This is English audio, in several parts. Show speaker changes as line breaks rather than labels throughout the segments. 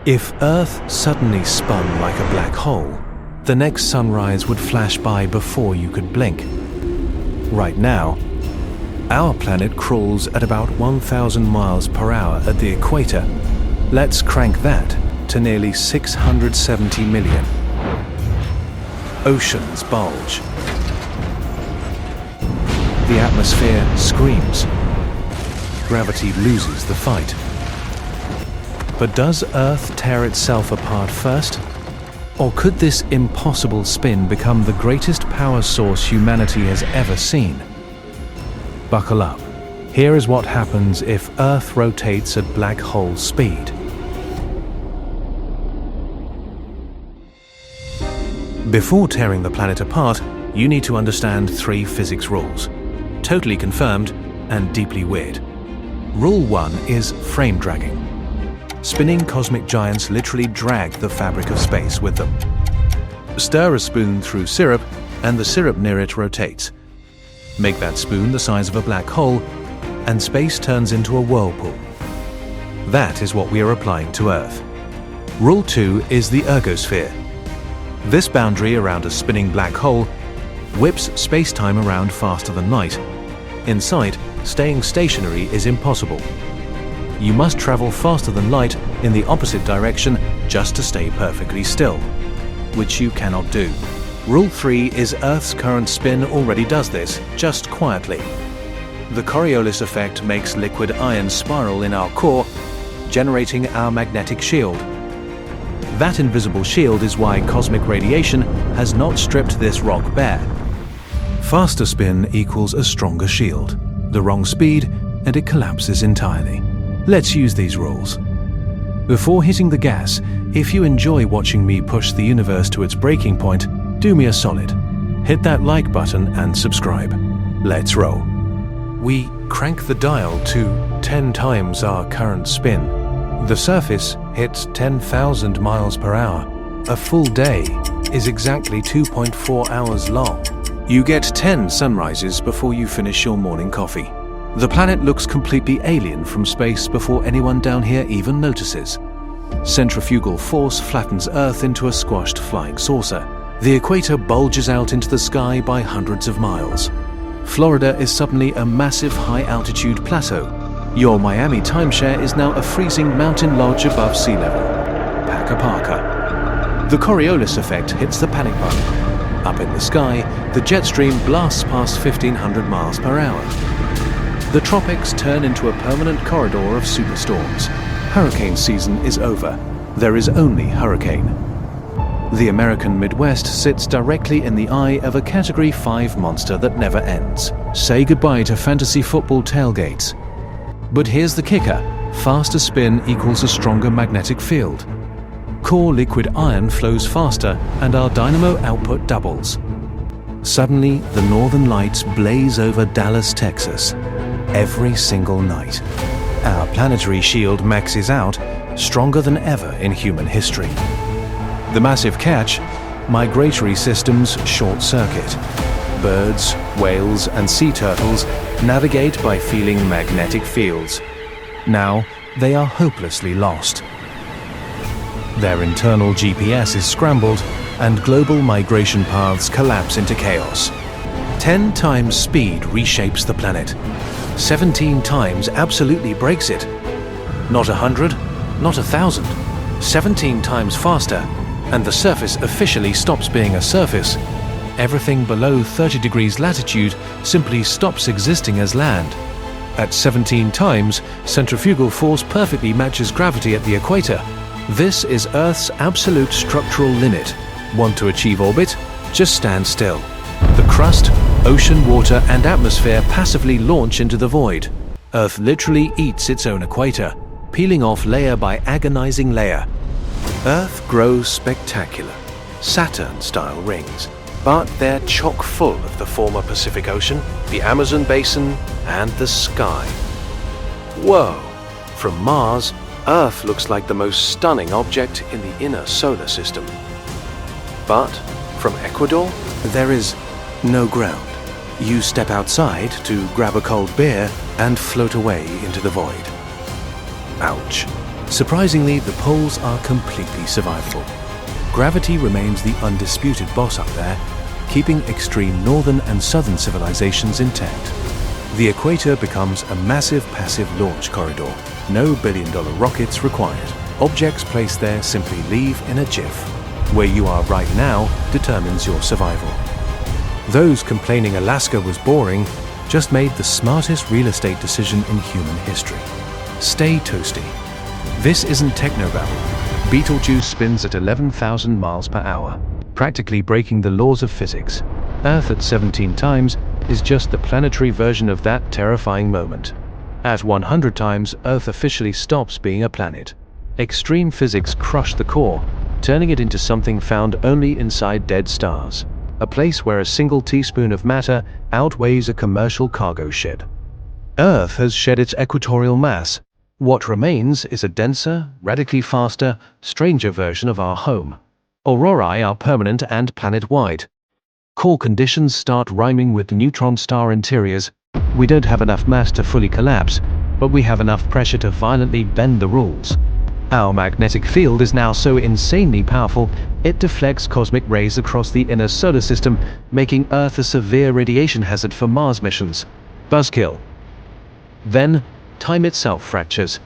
If Earth suddenly spun like a black hole, the next sunrise would flash by before you could blink. Right now, our planet crawls at about 1,000 miles per hour at the equator. Let's crank that to nearly 670 million. Oceans bulge. The atmosphere screams. Gravity loses the fight. But does Earth tear itself apart first? Or could this impossible spin become the greatest power source humanity has ever seen? Buckle up. Here is what happens if Earth rotates at black hole speed. Before tearing the planet apart, you need to understand 3 physics rules. Totally confirmed and deeply weird. Rule 1 is frame dragging. Spinning cosmic giants literally drag the fabric of space with them. Stir a spoon through syrup, and the syrup near it rotates. Make that spoon the size of a black hole, and space turns into a whirlpool. That is what we are applying to Earth. Rule 2 is the ergosphere. This boundary around a spinning black hole whips space-time around faster than light. Inside, staying stationary is impossible. You must travel faster than light in the opposite direction just to stay perfectly still, which you cannot do. Rule 3 is Earth's current spin already does this, just quietly. The Coriolis effect makes liquid iron spiral in our core, generating our magnetic shield. That invisible shield is why cosmic radiation has not stripped this rock bare. Faster spin equals a stronger shield. The wrong speed, and it collapses entirely. Let's use these rules. Before hitting the gas, if you enjoy watching me push the universe to its breaking point, do me a solid. Hit that like button and subscribe. Let's roll. We crank the dial to 10 times our current spin. The surface hits 10,000 miles per hour. A full day is exactly 2.4 hours long. You get 10 sunrises before you finish your morning coffee. The planet looks completely alien from space before anyone down here even notices. Centrifugal force flattens Earth into a squashed flying saucer. The equator bulges out into the sky by hundreds of miles. Florida is suddenly a massive high-altitude plateau. Your Miami timeshare is now a freezing mountain lodge above sea level. Pack a parka. The Coriolis effect hits the panic button. Up in the sky, the jet stream blasts past 1,500 miles per hour. The tropics turn into a permanent corridor of superstorms. Hurricane season is over. There is only hurricane. The American Midwest sits directly in the eye of a Category 5 monster that never ends. Say goodbye to fantasy football tailgates. But here's the kicker. Faster spin equals a stronger magnetic field. Core liquid iron flows faster and our dynamo output doubles. Suddenly, the northern lights blaze over Dallas, Texas. Every single night. Our planetary shield maxes out, stronger than ever in human history. The massive catch: migratory systems short-circuit. Birds, whales, and sea turtles navigate by feeling magnetic fields. Now, they are hopelessly lost. Their internal GPS is scrambled, and global migration paths collapse into chaos. 10 times speed reshapes the planet. 17 times absolutely breaks it. Not 100, not 1,000. 17 times faster, and the surface officially stops being a surface. Everything below 30 degrees latitude simply stops existing as land. At 17 times, centrifugal force perfectly matches gravity at the equator. This is Earth's absolute structural limit. Want to achieve orbit? Just stand still. The crust, ocean water, and atmosphere passively launch into the void. Earth literally eats its own equator, peeling off layer by agonizing layer. Earth grows spectacular, Saturn-style rings, but they're chock full of the former Pacific Ocean, the Amazon basin, and the sky. Whoa! From Mars, Earth looks like the most stunning object in the inner solar system. But from Ecuador, there is no ground. You step outside to grab a cold beer and float away into the void. Ouch. Surprisingly, the poles are completely survivable. Gravity remains the undisputed boss up there, keeping extreme northern and southern civilizations intact. The equator becomes a massive passive launch corridor. No billion-dollar rockets required. Objects placed there simply leave in a jiff. Where you are right now determines your survival. Those complaining Alaska was boring just made the smartest real estate decision in human history. Stay toasty. This isn't technobabble. Betelgeuse spins at 11,000 miles per hour, practically breaking the laws of physics. Earth at 17 times is just the planetary version of that terrifying moment. At 100 times, Earth officially stops being a planet. Extreme physics crushed the core, turning it into something found only inside dead stars. A place where a single teaspoon of matter outweighs a commercial cargo ship. Earth has shed its equatorial mass. What remains is a denser, radically faster, stranger version of our home. Aurorae are permanent and planet-wide. Core conditions start rhyming with neutron star interiors. We don't have enough mass to fully collapse, but we have enough pressure to violently bend the rules. Our magnetic field is now so insanely powerful, it deflects cosmic rays across the inner solar system, making Earth a severe radiation hazard for Mars missions. Buzzkill. Then, time itself fractures.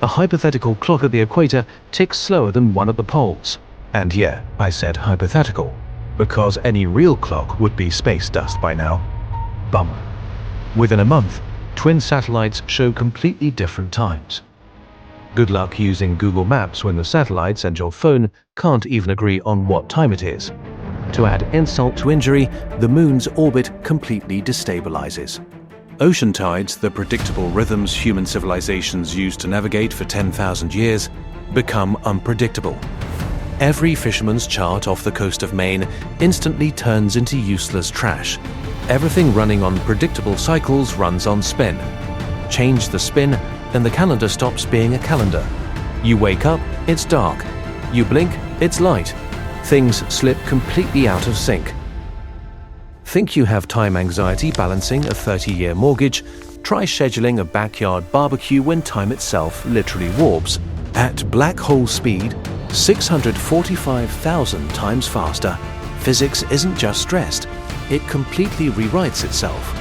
A hypothetical clock at the equator ticks slower than one at the poles. And yeah, I said hypothetical, because any real clock would be space dust by now. Bummer. Within a month, twin satellites show completely different times. Good luck using Google Maps when the satellites and your phone can't even agree on what time it is. To add insult to injury, the moon's orbit completely destabilizes. Ocean tides, the predictable rhythms human civilizations used to navigate for 10,000 years, become unpredictable. Every fisherman's chart off the coast of Maine instantly turns into useless trash. Everything running on predictable cycles runs on spin. Change the spin, and the calendar stops being a calendar. You wake up, it's dark. You blink, it's light. Things slip completely out of sync. Think you have time anxiety balancing a 30-year mortgage? Try scheduling a backyard barbecue when time itself literally warps. At black hole speed, 645,000 times faster, physics isn't just stressed, it completely rewrites itself.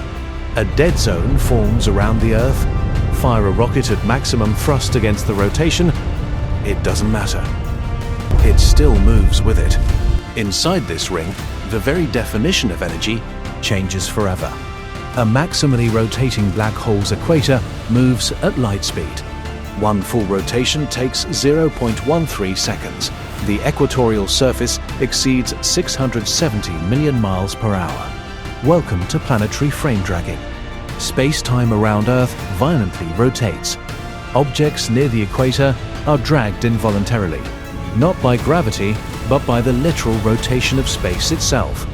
A dead zone forms around the Earth. Fire a rocket at maximum thrust against the rotation, it doesn't matter. It still moves with it. Inside this ring, the very definition of energy changes forever. A maximally rotating black hole's equator moves at light speed. One full rotation takes 0.13 seconds. The equatorial surface exceeds 670 million miles per hour. Welcome to planetary frame dragging. Space-time around Earth violently rotates. Objects near the equator are dragged involuntarily, not by gravity, but by the literal rotation of space itself.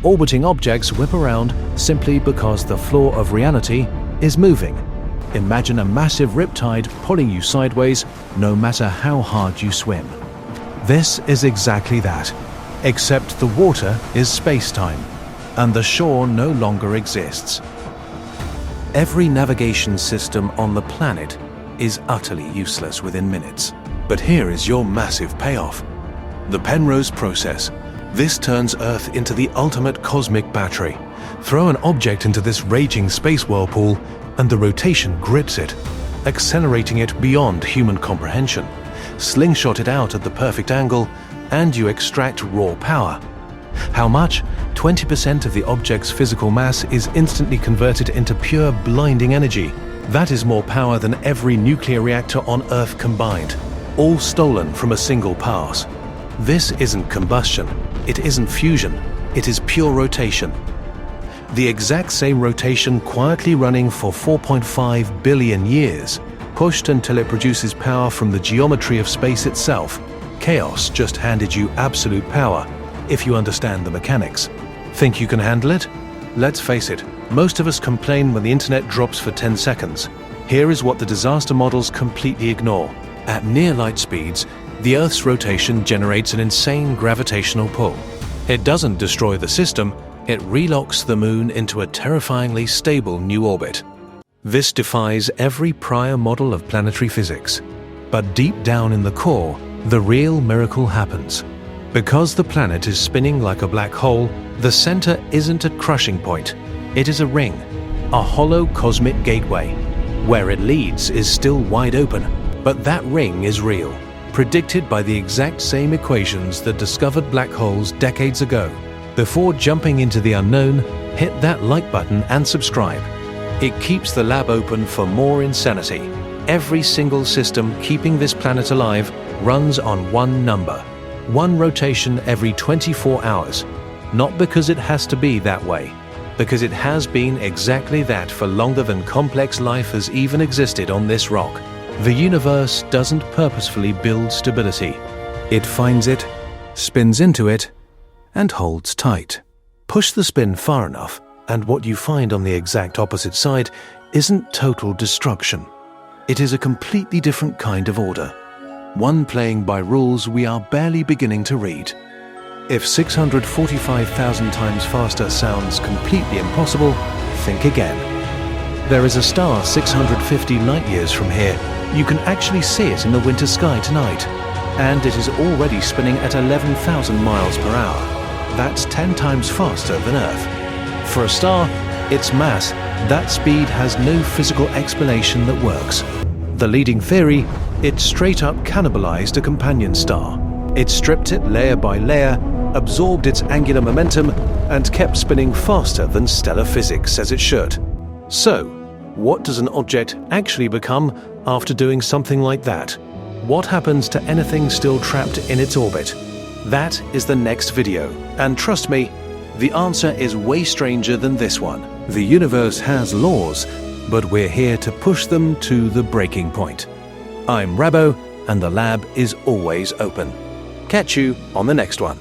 Orbiting objects whip around simply because the floor of reality is moving. Imagine a massive riptide pulling you sideways, no matter how hard you swim. This is exactly that, except the water is space-time, and the shore no longer exists. Every navigation system on the planet is utterly useless within minutes. But here is your massive payoff. The Penrose process. This turns Earth into the ultimate cosmic battery. Throw an object into this raging space whirlpool, and the rotation grips it, accelerating it beyond human comprehension. Slingshot it out at the perfect angle, and you extract raw power. How much? 20% of the object's physical mass is instantly converted into pure blinding energy. That is more power than every nuclear reactor on Earth combined, all stolen from a single pass. This isn't combustion, it isn't fusion, it is pure rotation. The exact same rotation quietly running for 4.5 billion years, pushed until it produces power from the geometry of space itself. Chaos just handed you absolute power, if you understand the mechanics. Think you can handle it? Let's face it, most of us complain when the internet drops for 10 seconds. Here is what the disaster models completely ignore. At near light speeds, the Earth's rotation generates an insane gravitational pull. It doesn't destroy the system, it relocks the Moon into a terrifyingly stable new orbit. This defies every prior model of planetary physics. But deep down in the core, the real miracle happens. Because the planet is spinning like a black hole, the center isn't a crushing point. It is a ring, a hollow cosmic gateway. Where it leads is still wide open, but that ring is real, predicted by the exact same equations that discovered black holes decades ago. Before jumping into the unknown, hit that like button and subscribe. It keeps the lab open for more insanity. Every single system keeping this planet alive runs on one number, one rotation every 24 hours. Not because it has to be that way, because it has been exactly that for longer than complex life has even existed on this rock. The universe doesn't purposefully build stability. It finds it, spins into it, and holds tight. Push the spin far enough, and what you find on the exact opposite side isn't total destruction. It is a completely different kind of order, one playing by rules we are barely beginning to read. If 645,000 times faster sounds completely impossible, think again. There is a star 650 light-years from here. You can actually see it in the winter sky tonight. And it is already spinning at 11,000 miles per hour. That's 10 times faster than Earth. For a star, its mass, that speed has no physical explanation that works. The leading theory, it straight up cannibalized a companion star. It stripped it layer by layer, absorbed its angular momentum, and kept spinning faster than stellar physics says it should. So, what does an object actually become after doing something like that? What happens to anything still trapped in its orbit? That is the next video, and trust me, the answer is way stranger than this one. The universe has laws, but we're here to push them to the breaking point. I'm Rabo, and the lab is always open. Catch you on the next one.